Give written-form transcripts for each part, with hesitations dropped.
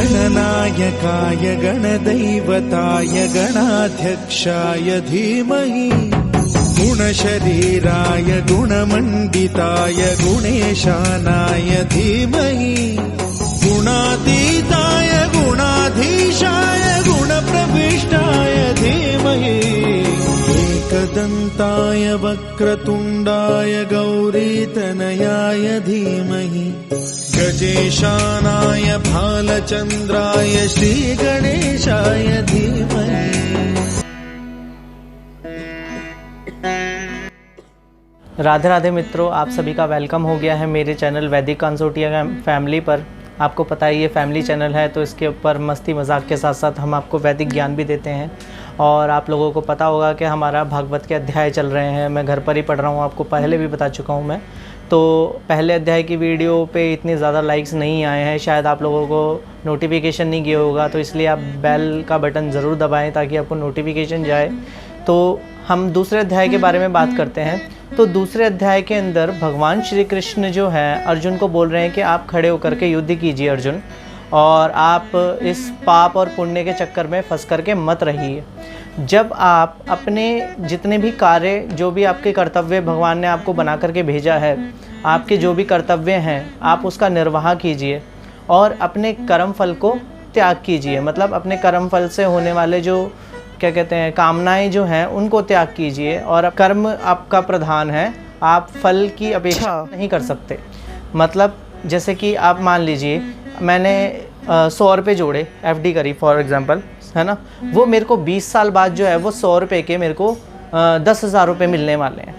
गणनायकाय गणदैवताय गणाध्यक्षाय धीमहि गुणशरीराय गुणमण्डिताय गुणेशानाय धीमहि गुणातीताय गुणाधीशाय गुणप्रविष्टाय धीमहि एकदन्ताय वक्रतुण्डाय गौरीतनयाय धीमहि गजेशानाय भालचन्द्राय श्रीगणेशाय धीमहि। राधे राधे मित्रों, आप सभी का वेलकम हो गया है मेरे चैनल वैदिक कंसोटिया फैमिली पर। आपको पता है ये फैमिली चैनल है, तो इसके ऊपर मस्ती मजाक के साथ साथ हम आपको वैदिक ज्ञान भी देते हैं। और आप लोगों को पता होगा कि हमारा भागवत के अध्याय चल रहे हैं, मैं घर पर ही पढ़ रहा हूँ, आपको पहले भी बता चुका हूँ मैं। तो पहले अध्याय की वीडियो पे इतने ज़्यादा लाइक्स नहीं आए हैं, शायद आप लोगों को नोटिफिकेशन नहीं गया होगा, तो इसलिए आप बेल का बटन ज़रूर दबाएं ताकि आपको नोटिफिकेशन जाए। तो हम दूसरे अध्याय के बारे में बात करते हैं। तो दूसरे अध्याय के अंदर भगवान श्री कृष्ण जो है अर्जुन को बोल रहे हैं कि आप खड़े होकर के युद्ध कीजिए अर्जुन, और आप इस पाप और पुण्य के चक्कर में फंस करके मत रहिए। जब आप अपने जितने भी कार्य, जो भी आपके कर्तव्य भगवान ने आपको बना करके भेजा है, आपके जो भी कर्तव्य हैं आप उसका निर्वाह कीजिए और अपने कर्म फल को त्याग कीजिए। मतलब अपने कर्म फल से होने वाले जो क्या कहते हैं कामनाएं जो हैं उनको त्याग कीजिए, और कर्म आपका प्रधान है, आप फल की अपेक्षा नहीं कर सकते। मतलब जैसे कि आप मान लीजिए मैंने 100 रुपये जोड़े, FD करी फॉर एग्जांपल, है ना, वो मेरे को 20 साल बाद जो है वो 100 रुपये के मेरे को 10,000 रुपये मिलने वाले हैं,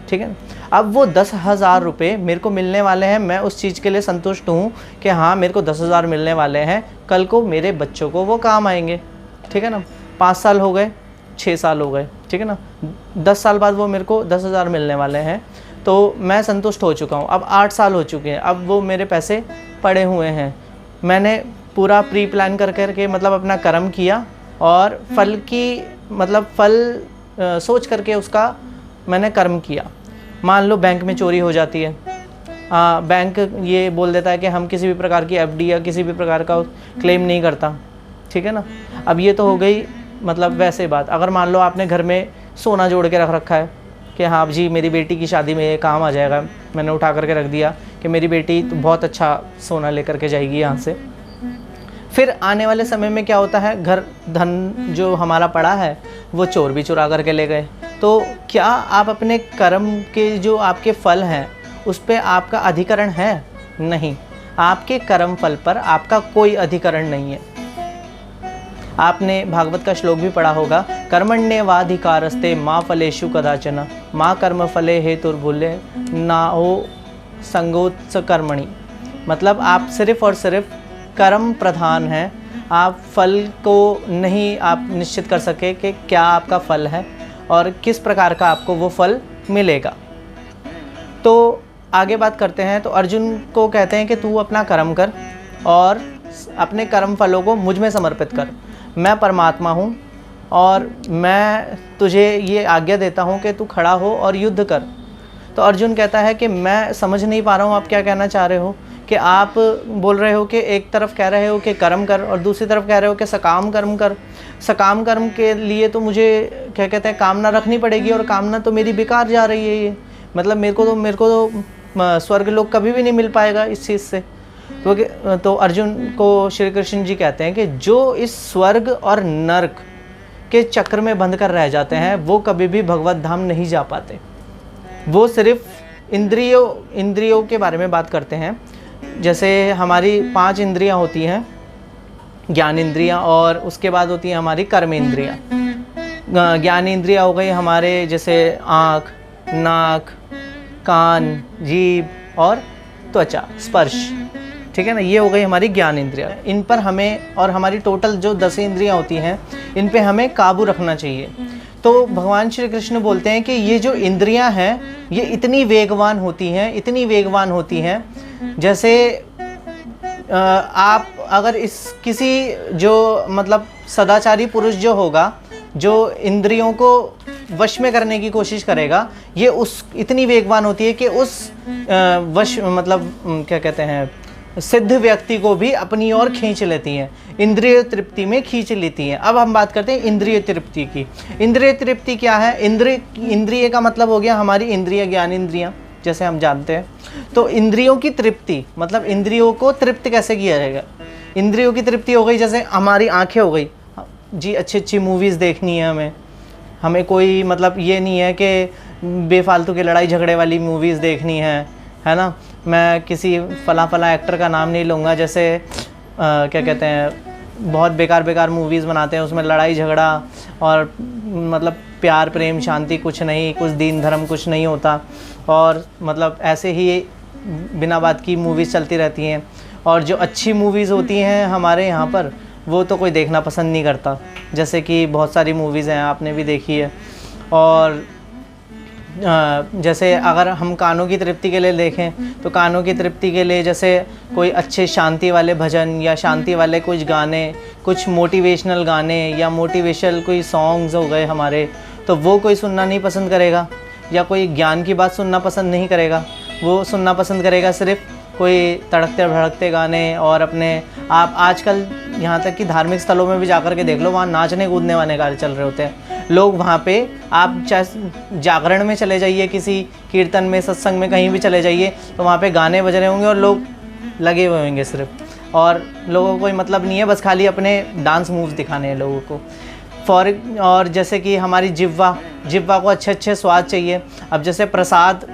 ठीक है। अब वो 10,000 रुपये मेरे को मिलने वाले हैं, मैं उस चीज़ के लिए संतुष्ट हूँ कि हाँ मेरे को 10,000 मिलने वाले हैं, कल को मेरे बच्चों को वो काम आएंगे, ठीक है ना। 5 साल हो गए, 6 साल हो गए, ठीक है ना, 10 साल बाद वो मेरे को 10,000 मिलने वाले हैं, तो मैं संतुष्ट हो चुका हूँ। अब 8 साल हो चुके हैं, अब वो मेरे पैसे पड़े हुए हैं, मैंने पूरा प्री प्लान कर करके मतलब अपना कर्म किया, और फल की मतलब फल सोच करके उसका मैंने कर्म किया। मान लो बैंक में चोरी हो जाती है, बैंक ये बोल देता है कि हम किसी भी प्रकार की FD या किसी भी प्रकार का क्लेम नहीं करता, ठीक है ना। अब ये तो हो गई मतलब वैसे बात। अगर मान लो आपने घर में सोना जोड़ के रख रखा है कि हाँ जी मेरी बेटी की शादी में ये काम आ जाएगा, मैंने उठा करके रख दिया कि मेरी बेटी तो बहुत अच्छा सोना लेकर के जाएगी यहाँ से। फिर आने वाले समय में क्या होता है, घर धन जो हमारा पड़ा है वो चोर भी चुरा करके ले गए। तो क्या आप अपने कर्म के जो आपके फल हैं उस पर आपका अधिकरण है? नहीं, आपके कर्म फल पर आपका कोई अधिकरण नहीं है। आपने भागवत का श्लोक भी पढ़ा होगा, कर्मण्येवाधिकारस्ते माँ फलेषु कदाचन माँ कर्म फले हेतुर्भुल्य नाहो संगोत्स कर्मणि। मतलब आप सिर्फ और सिर्फ कर्म प्रधान हैं, आप फल को नहीं आप निश्चित कर सके कि क्या आपका फल है और किस प्रकार का आपको वो फल मिलेगा। तो आगे बात करते हैं। तो अर्जुन को कहते हैं कि तू अपना कर्म कर और अपने कर्म फलों को मुझ में समर्पित कर। मैं परमात्मा हूँ और मैं तुझे ये आज्ञा देता हूँ कि तू खड़ा हो और युद्ध कर। तो अर्जुन कहता है कि मैं समझ नहीं पा रहा हूँ आप क्या कहना चाह रहे हो, कि आप बोल रहे हो कि एक तरफ कह रहे हो कि कर्म कर और दूसरी तरफ कह रहे हो कि सकाम कर्म कर। सकाम कर्म के लिए तो मुझे क्या कहते हैं कामना रखनी पड़ेगी, और कामना तो मेरी बेकार जा रही है। ये मतलब मेरे को तो स्वर्ग लोक कभी भी नहीं मिल पाएगा इस चीज़ से। तो अर्जुन को श्री कृष्ण जी कहते हैं कि जो इस स्वर्ग और नरक के चक्र में बंध कर रह जाते हैं वो कभी भी भगवत धाम नहीं जा पाते। वो सिर्फ इंद्रियों के बारे में बात करते हैं। जैसे हमारी 5 इंद्रियां होती हैं, ज्ञान इंद्रियां, और उसके बाद होती हैं हमारी कर्म इंद्रियां। ज्ञान इंद्रियां हो गई हमारे जैसे आँख, नाक, कान, जीभ और त्वचा, स्पर्श, ठीक है ना, ये हो गई हमारी ज्ञान इंद्रियां। इन पर हमें, और हमारी टोटल जो 10 इंद्रियां होती हैं, इन पे हमें काबू रखना चाहिए। तो भगवान श्री कृष्ण बोलते हैं कि ये जो इंद्रियां हैं ये इतनी वेगवान होती हैं जैसे आप अगर इस किसी जो मतलब सदाचारी पुरुष जो होगा, जो इंद्रियों को वश में करने की कोशिश करेगा, ये उस इतनी वेगवान होती है कि उस वश मतलब क्या कहते हैं सिद्ध व्यक्ति को भी अपनी ओर खींच लेती हैं, इंद्रिय तृप्ति में खींच लेती हैं। अब हम बात करते हैं इंद्रिय तृप्ति की। इंद्रिय तृप्ति क्या है? इंद्रिय का मतलब हो गया हमारी इंद्रिय, ज्ञान इंद्रियां, जैसे हम जानते हैं। तो इंद्रियों की तृप्ति मतलब इंद्रियों को तृप्त कैसे किया जाएगा? इंद्रियों की तृप्ति हो गई, जैसे हमारी आंखें हो गई जी, अच्छी अच्छी मूवीज़ देखनी है हमें कोई मतलब ये नहीं है कि बेफालतू की लड़ाई झगड़े वाली मूवीज़ देखनी है ना। मैं किसी फला एक्टर का नाम नहीं लूँगा, जैसे क्या कहते हैं, बहुत बेकार मूवीज़ बनाते हैं, उसमें लड़ाई झगड़ा और मतलब प्यार प्रेम शांति कुछ नहीं, कुछ दीन धर्म कुछ नहीं होता, और मतलब ऐसे ही बिना बात की मूवीज़ चलती रहती हैं। और जो अच्छी मूवीज़ होती हैं हमारे यहाँ पर, वो तो कोई देखना पसंद नहीं करता, जैसे कि बहुत सारी मूवीज़ हैं, आपने भी देखी है। और जैसे अगर हम कानों की तृप्ति के लिए देखें तो कानों की तृप्ति के लिए जैसे कोई अच्छे शांति वाले भजन या शांति वाले कुछ गाने, कुछ मोटिवेशनल गाने या मोटिवेशनल कोई सॉन्ग्स हो गए हमारे, तो वो कोई सुनना नहीं पसंद करेगा, या कोई ज्ञान की बात सुनना पसंद नहीं करेगा। वो सुनना पसंद करेगा सिर्फ कोई तड़कते भड़कते गाने। और अपने आप आजकल यहाँ तक कि धार्मिक स्थलों में भी जाकर के देख लो, वहाँ नाचने कूदने वाले कार्य चल रहे होते हैं लोग। वहाँ पे आप चाहे जागरण में चले जाइए, किसी कीर्तन में, सत्संग में, कहीं भी चले जाइए, तो वहाँ पे गाने बज रहे होंगे और लोग लगे हुए होंगे सिर्फ, और लोगों को कोई मतलब नहीं है, बस खाली अपने डांस मूव्स दिखाने हैं लोगों को। और जैसे कि हमारी जिह्वा को अच्छे स्वाद चाहिए। अब जैसे प्रसाद,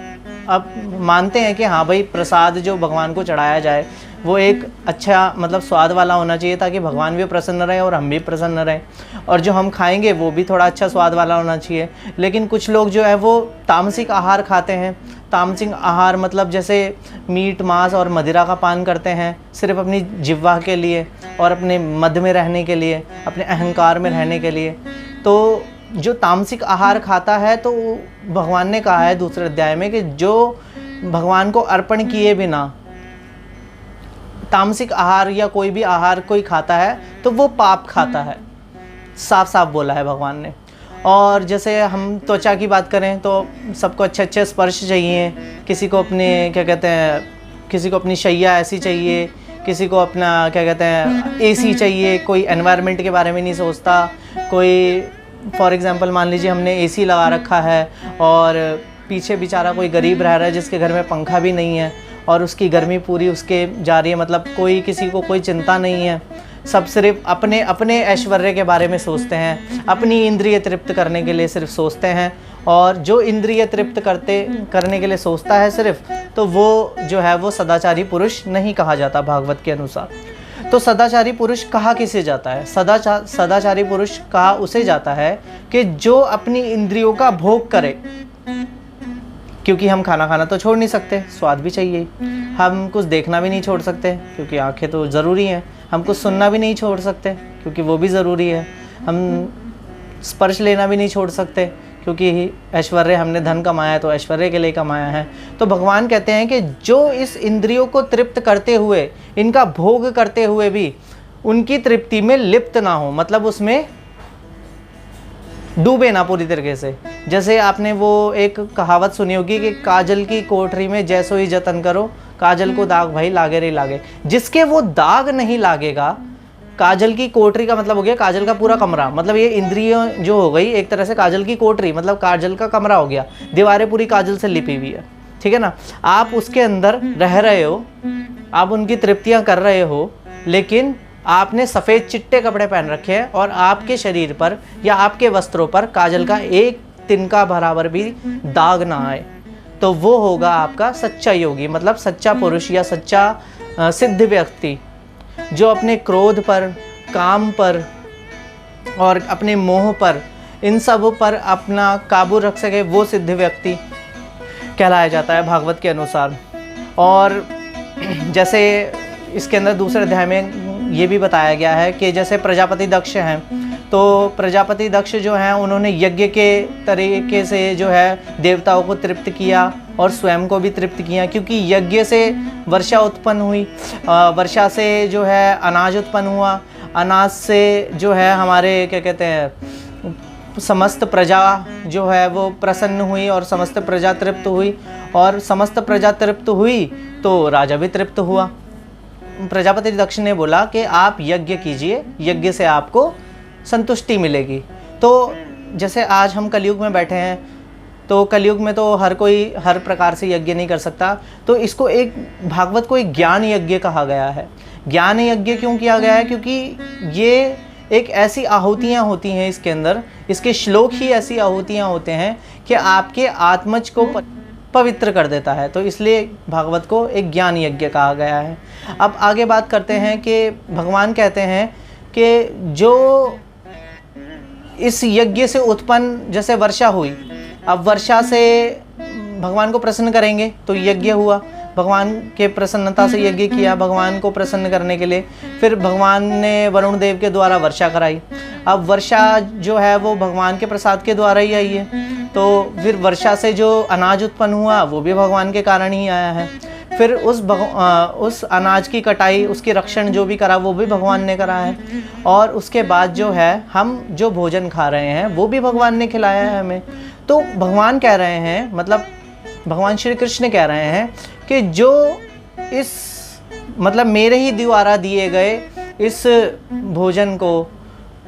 अब मानते हैं कि हाँ भाई प्रसाद जो भगवान को चढ़ाया जाए वो एक अच्छा मतलब स्वाद वाला होना चाहिए, ताकि भगवान भी प्रसन्न रहे और हम भी प्रसन्न रहें, और जो हम खाएंगे वो भी थोड़ा अच्छा स्वाद वाला होना चाहिए। लेकिन कुछ लोग जो है वो तामसिक आहार खाते हैं। तामसिक आहार मतलब जैसे मीट मांस और मदिरा का पान करते हैं सिर्फ अपनी जिह्वा के लिए और अपने मद में रहने के लिए, अपने अहंकार में रहने के लिए। तो जो तामसिक आहार खाता है, तो भगवान ने कहा है दूसरे अध्याय में कि जो भगवान को अर्पण किए बिना तामसिक आहार या कोई भी आहार कोई खाता है तो वो पाप खाता है, साफ साफ बोला है भगवान ने। और जैसे हम त्वचा की बात करें तो सबको अच्छे स्पर्श चाहिए, किसी को अपने क्या कहते हैं, किसी को अपनी शैया ऐसी चाहिए, किसी को अपना क्या कहते हैं एसी चाहिए, कोई एनवायरनमेंट के बारे में नहीं सोचता। कोई फॉर एग्जांपल मान लीजिए हमने एसी लगा रखा है और पीछे बेचारा कोई गरीब रह रहा है जिसके घर में पंखा भी नहीं है और उसकी गर्मी पूरी उसके जा रही है, मतलब कोई किसी को कोई चिंता नहीं है, सब सिर्फ अपने अपने ऐश्वर्य के बारे में सोचते हैं, अपनी इंद्रिय तृप्त करने के लिए सिर्फ सोचते हैं। और जो इंद्रिय तृप्त करने के लिए सोचता है सिर्फ, तो वो जो है वो सदाचारी पुरुष नहीं कहा जाता भागवत के अनुसार। तो सदाचारी पुरुष कहा किसे जाता है? सदाचारी पुरुष कहा उसे जाता है कि जो अपनी इंद्रियों का भोग करे, क्योंकि हम खाना तो छोड़ नहीं सकते, स्वाद भी चाहिए। हम कुछ देखना भी नहीं छोड़ सकते क्योंकि आंखें तो ज़रूरी हैं। हम कुछ सुनना भी नहीं छोड़ सकते क्योंकि वो भी ज़रूरी है। हम स्पर्श लेना भी नहीं छोड़ सकते क्योंकि ऐश्वर्य, हमने धन कमाया है तो ऐश्वर्य के लिए कमाया है। तो भगवान कहते हैं कि जो इस इंद्रियों को तृप्त करते हुए, इनका भोग करते हुए भी उनकी तृप्ति में लिप्त ना हो, मतलब उसमें डूबे ना पूरी तरीके से। जैसे आपने वो एक कहावत सुनी होगी कि काजल की कोठरी में जैसो ही जतन करो, काजल को दाग भाई लागे रे लागे। जिसके वो दाग नहीं लागेगा, काजल की कोठरी का मतलब हो गया काजल का पूरा कमरा, मतलब ये इंद्रिय जो हो गई एक तरह से काजल की कोठरी, मतलब काजल का कमरा हो गया, दीवारें पूरी काजल से लिपी हुई है, ठीक है ना। आप उसके अंदर रह रहे हो, आप उनकी तृप्तियां कर रहे हो, लेकिन आपने सफ़ेद चिट्टे कपड़े पहन रखे हैं और आपके शरीर पर या आपके वस्त्रों पर काजल का एक तिनका बराबर भी दाग ना आए, तो वो होगा आपका सच्चा योगी, मतलब सच्चा पुरुष या सच्चा सिद्ध व्यक्ति, जो अपने क्रोध पर, काम पर और अपने मोह पर, इन सब पर अपना काबू रख सके, वो सिद्ध व्यक्ति कहलाया जाता है भागवत के अनुसार। और जैसे इसके अंदर दूसरे अध्याय में ये भी बताया गया है कि जैसे प्रजापति दक्ष हैं, तो प्रजापति दक्ष जो हैं उन्होंने यज्ञ के तरीके से जो है देवताओं को तृप्त किया और स्वयं को भी तृप्त किया, क्योंकि यज्ञ से वर्षा उत्पन्न हुई, वर्षा से जो है अनाज उत्पन्न हुआ, अनाज से जो है हमारे क्या कहते हैं समस्त प्रजा जो है वो प्रसन्न हुई और समस्त प्रजा तृप्त हुई, और समस्त प्रजा तृप्त हुई तो राजा भी तृप्त हुआ। प्रजापति दक्ष ने बोला कि आप यज्ञ कीजिए, यज्ञ से आपको संतुष्टि मिलेगी। तो जैसे आज हम कलयुग में बैठे हैं, तो कलयुग में तो हर कोई हर प्रकार से यज्ञ नहीं कर सकता, तो इसको एक भागवत को एक ज्ञान यज्ञ कहा गया है। ज्ञान यज्ञ क्यों किया गया है? क्योंकि ये एक ऐसी आहुतियाँ होती हैं इसके अंदर, इसके श्लोक ही ऐसी आहुतियाँ होते हैं कि आपके आत्मज को पवित्र कर देता है, तो इसलिए भागवत को एक ज्ञान यज्ञ कहा गया है। अब आगे बात करते हैं कि भगवान कहते हैं कि जो इस यज्ञ से उत्पन्न, जैसे वर्षा हुई, अब वर्षा से भगवान को प्रसन्न करेंगे तो यज्ञ हुआ, भगवान के प्रसन्नता से यज्ञ किया भगवान को प्रसन्न करने के लिए। फिर भगवान ने वरुण देव के द्वारा वर्षा कराई। अब वर्षा जो है वो भगवान के प्रसाद के द्वारा ही आई है, तो फिर वर्षा से जो अनाज उत्पन्न हुआ वो भी भगवान के कारण ही आया है। फिर उस अनाज की कटाई, उसकी रक्षण जो भी करा वो भी भगवान ने करा है। और उसके बाद जो है हम जो भोजन खा रहे हैं वो भी भगवान ने खिलाया है हमें। तो भगवान कह रहे हैं, मतलब भगवान श्री कृष्ण कह रहे हैं कि जो इस मतलब मेरे ही द्वारा दिए गए इस भोजन को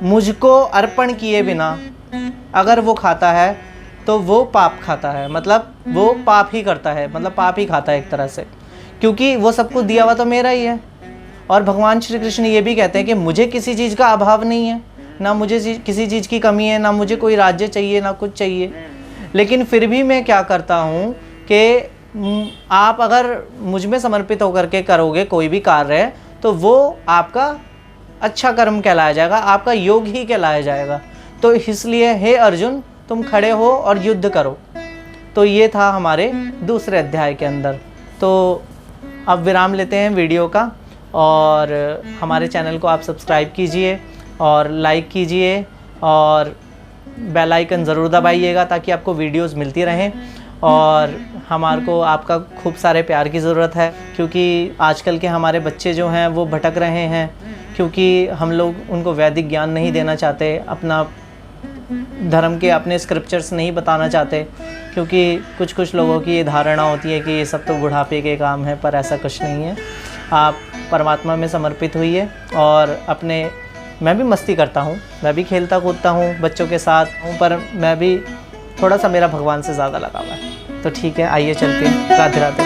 मुझको अर्पण किए बिना अगर वो खाता है तो वो पाप खाता है, मतलब वो पाप ही करता है, मतलब पाप ही खाता है एक तरह से, क्योंकि वो सब कुछ दिया हुआ तो मेरा ही है। और भगवान श्री कृष्ण ये भी कहते हैं कि मुझे किसी चीज़ का अभाव नहीं है, ना मुझे किसी चीज़ की कमी है, ना मुझे कोई राज्य चाहिए, ना कुछ चाहिए। लेकिन फिर भी मैं क्या करता हूँ कि आप अगर मुझ में समर्पित होकर के करोगे कोई भी कार्य, तो वो आपका अच्छा कर्म कहलाया जाएगा, आपका योग ही कहलाया जाएगा। तो इसलिए हे अर्जुन, तुम खड़े हो और युद्ध करो। तो ये था हमारे दूसरे अध्याय के अंदर। तो अब विराम लेते हैं वीडियो का, और हमारे चैनल को आप सब्सक्राइब कीजिए और लाइक कीजिए और बेल आइकन ज़रूर दबाइएगा ताकि आपको वीडियोस मिलती रहें। और हमारे को आपका खूब सारे प्यार की ज़रूरत है, क्योंकि आजकल के हमारे बच्चे जो हैं वो भटक रहे हैं, क्योंकि हम लोग उनको वैदिक ज्ञान नहीं देना चाहते, अपना धर्म के अपने स्क्रिप्चर्स नहीं बताना चाहते, क्योंकि कुछ लोगों की ये धारणा होती है कि ये सब तो बुढ़ापे के काम है, पर ऐसा कुछ नहीं है। आप परमात्मा में समर्पित होइए और अपने, मैं भी मस्ती करता हूँ, मैं भी खेलता कूदता हूँ बच्चों के साथ हूँ, पर मैं भी थोड़ा सा मेरा भगवान से ज़्यादा लगा हुआ है। तो ठीक है, आइए चलते हैं। राधे राधे।